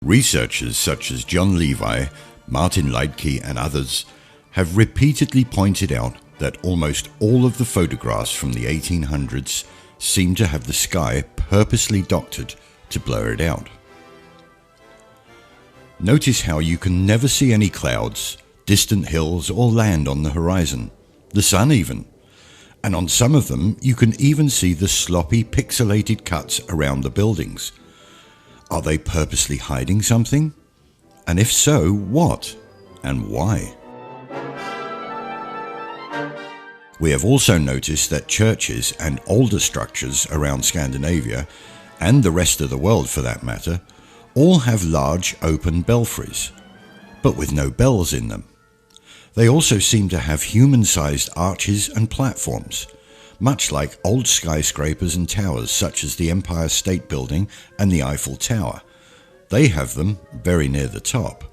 Researchers such as John Levi, Martin Leitke and others have repeatedly pointed out that almost all of the photographs from the 1800s seem to have the sky purposely doctored to blur it out. Notice how you can never see any clouds, distant hills or land on the horizon, the sun even, and on some of them you can even see the sloppy pixelated cuts around the buildings. Are they purposely hiding something? And if so, what and why? We have also noticed that churches and older structures around Scandinavia, and the rest of the world for that matter, all have large open belfries, but with no bells in them. They also seem to have human-sized arches and platforms, much like old skyscrapers and towers such as the Empire State Building and the Eiffel Tower. They have them very near the top.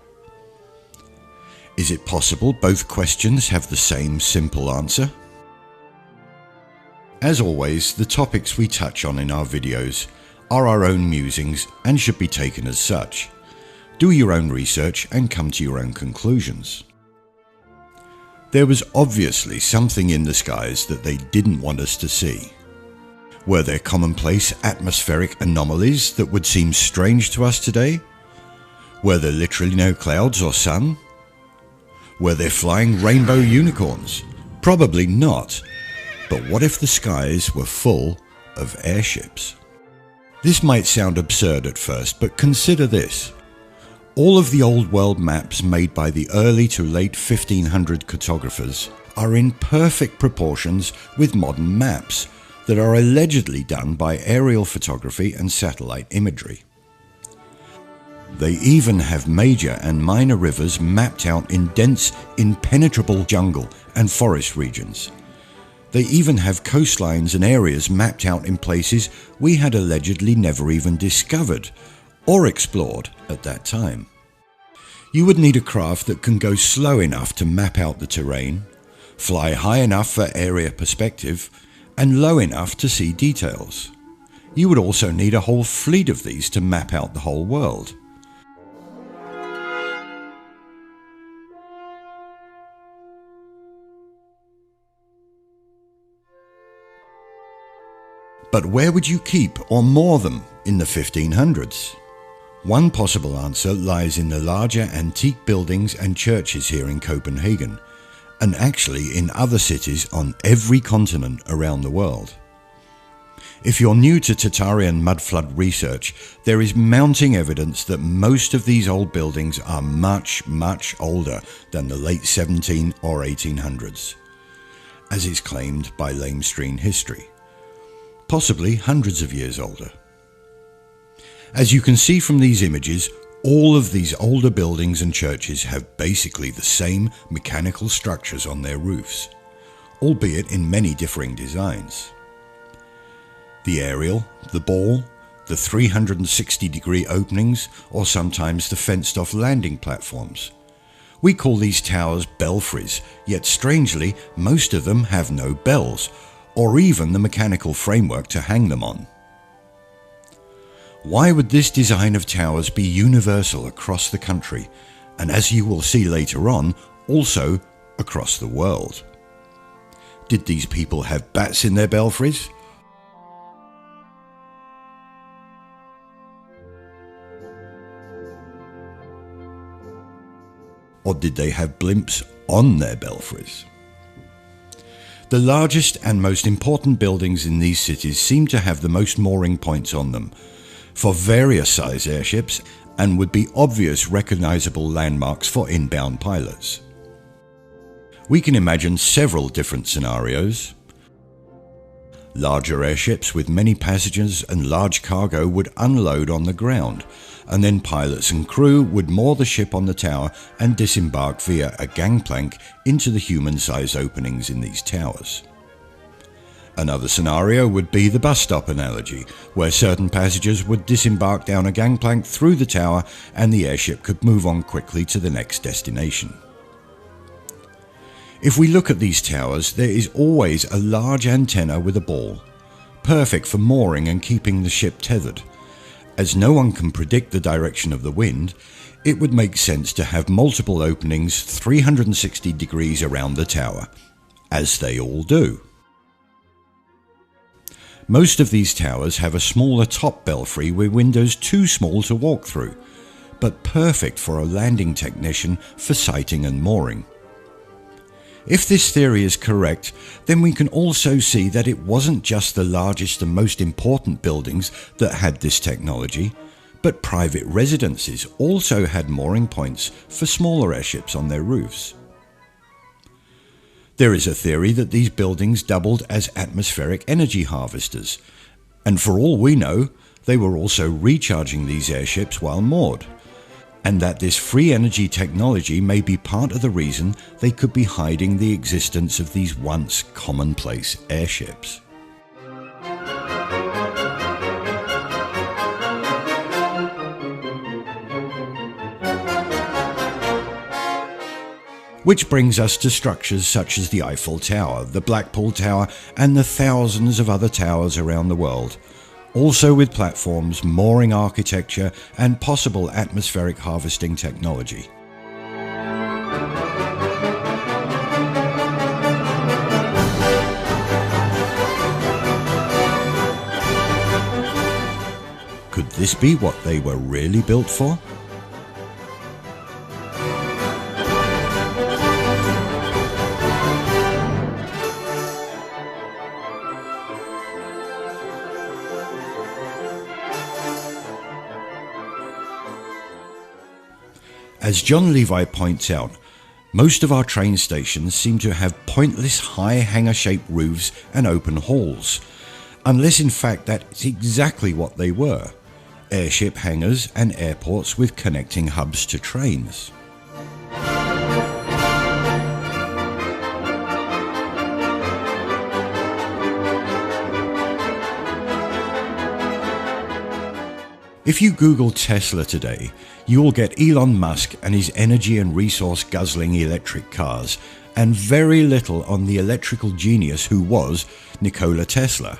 Is it possible both questions have the same simple answer? As always, the topics we touch on in our videos are our own musings and should be taken as such. Do your own research and come to your own conclusions. There was obviously something in the skies that they didn't want us to see. Were there commonplace atmospheric anomalies that would seem strange to us today? Were there literally no clouds or sun? Were there flying rainbow unicorns? Probably not. But what if the skies were full of airships? This might sound absurd at first, but consider this. All of the old world maps made by the early to late 1500 cartographers are in perfect proportions with modern maps that are allegedly done by aerial photography and satellite imagery. They even have major and minor rivers mapped out in dense, impenetrable jungle and forest regions. They even have coastlines and areas mapped out in places we had allegedly never even discovered or explored at that time. You would need a craft that can go slow enough to map out the terrain, fly high enough for area perspective, and low enough to see details. You would also need a whole fleet of these to map out the whole world. But where would you keep or moor them in the 1500s? One possible answer lies in the larger antique buildings and churches here in Copenhagen, and actually in other cities on every continent around the world. If you're new to Tatarian mudflood research, there is mounting evidence that most of these old buildings are much, much older than the late 17 or 1800s, as is claimed by lamestream history. Possibly hundreds of years older. As you can see from these images, all of these older buildings and churches have basically the same mechanical structures on their roofs, albeit in many differing designs. The aerial, the ball, the 360-degree openings, or sometimes the fenced-off landing platforms. We call these towers belfries, yet strangely, most of them have no bells, or even the mechanical framework to hang them on. Why would this design of towers be universal across the country, and as you will see later on, also across the world? Did these people have bats in their belfries? Or did they have blimps on their belfries? The largest and most important buildings in these cities seem to have the most mooring points on them, for various size airships, and would be obvious recognizable landmarks for inbound pilots. We can imagine several different scenarios. Larger airships with many passengers and large cargo would unload on the ground, and then pilots and crew would moor the ship on the tower and disembark via a gangplank into the human-sized openings in these towers. Another scenario would be the bus stop analogy, where certain passengers would disembark down a gangplank through the tower and the airship could move on quickly to the next destination. If we look at these towers, there is always a large antenna with a ball, perfect for mooring and keeping the ship tethered, As no one can predict the direction of the wind, it would make sense to have multiple openings 360 degrees around the tower, as they all do. Most of these towers have a smaller top belfry with windows too small to walk through, but perfect for a landing technician for sighting and mooring. If this theory is correct, then we can also see that it wasn't just the largest and most important buildings that had this technology, but private residences also had mooring points for smaller airships on their roofs. There is a theory that these buildings doubled as atmospheric energy harvesters, and for all we know, they were also recharging these airships while moored, and that this free energy technology may be part of the reason they could be hiding the existence of these once commonplace airships. Which brings us to structures such as the Eiffel Tower, the Blackpool Tower, and the thousands of other towers around the world, also with platforms, mooring architecture, and possible atmospheric harvesting technology. Could this be what they were really built for? As John Levi points out, most of our train stations seem to have pointless high hangar-shaped roofs and open halls, unless in fact that's exactly what they were, airship hangars and airports with connecting hubs to trains. If you Google Tesla today, you will get Elon Musk and his energy and resource guzzling electric cars, and very little on the electrical genius who was Nikola Tesla,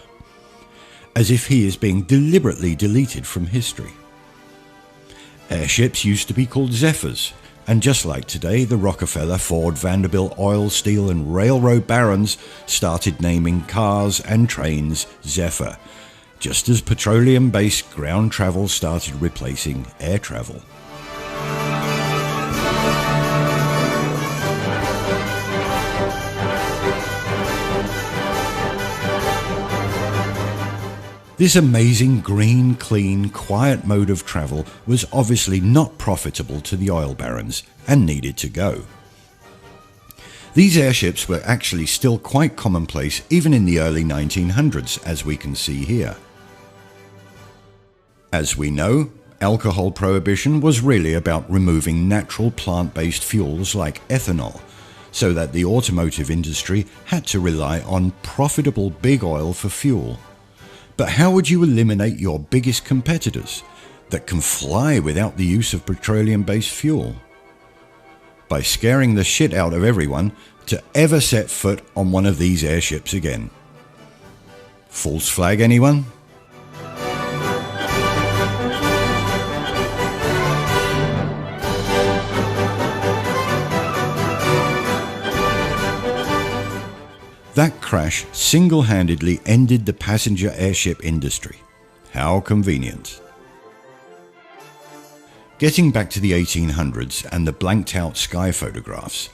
as if he is being deliberately deleted from history. Airships used to be called Zephyrs, and just like today, the Rockefeller, Ford, Vanderbilt, oil, steel and railroad barons started naming cars and trains Zephyr, just as petroleum-based ground travel started replacing air travel. This amazing green, clean, quiet mode of travel was obviously not profitable to the oil barons and needed to go. These airships were actually still quite commonplace even in the early 1900s, as we can see here. As we know, alcohol prohibition was really about removing natural plant-based fuels like ethanol, so that the automotive industry had to rely on profitable big oil for fuel. But how would you eliminate your biggest competitors that can fly without the use of petroleum-based fuel? By scaring the shit out of everyone to ever set foot on one of these airships again. False flag, anyone? That crash single-handedly ended the passenger airship industry. How convenient. Getting back to the 1800s and the blanked-out sky photographs,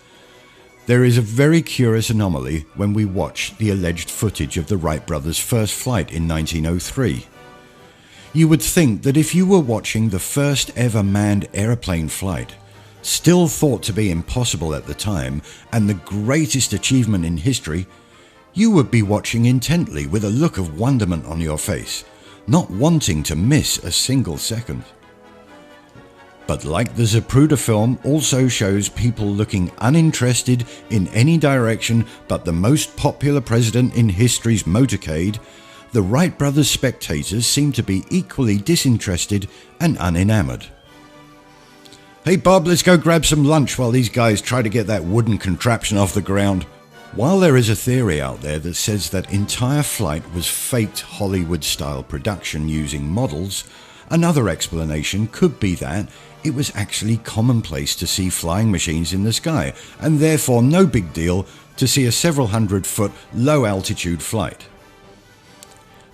there is a very curious anomaly when we watch the alleged footage of the Wright brothers' first flight in 1903. You would think that if you were watching the first ever manned aeroplane flight, still thought to be impossible at the time and the greatest achievement in history, you would be watching intently with a look of wonderment on your face, not wanting to miss a single second. But like the Zapruder film also shows people looking uninterested in any direction but the most popular president in history's motorcade, the Wright brothers spectators seem to be equally disinterested and unenamored. Hey Bob, let's go grab some lunch while these guys try to get that wooden contraption off the ground. While there is a theory out there that says that entire flight was faked Hollywood-style production using models, Another explanation could be that it was actually commonplace to see flying machines in the sky, and therefore no big deal to see a several hundred-foot low-altitude flight.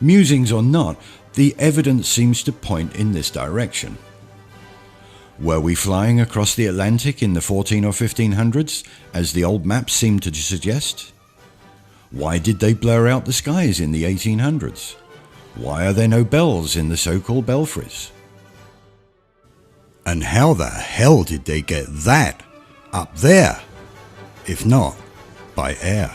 Musings or not, the evidence seems to point in this direction. Were we flying across the Atlantic in the 14 or 1500s, as the old maps seem to suggest? Why did they blur out the skies in the 1800s? Why are there no bells in the so-called belfries? And how the hell did they get that up there, if not by air?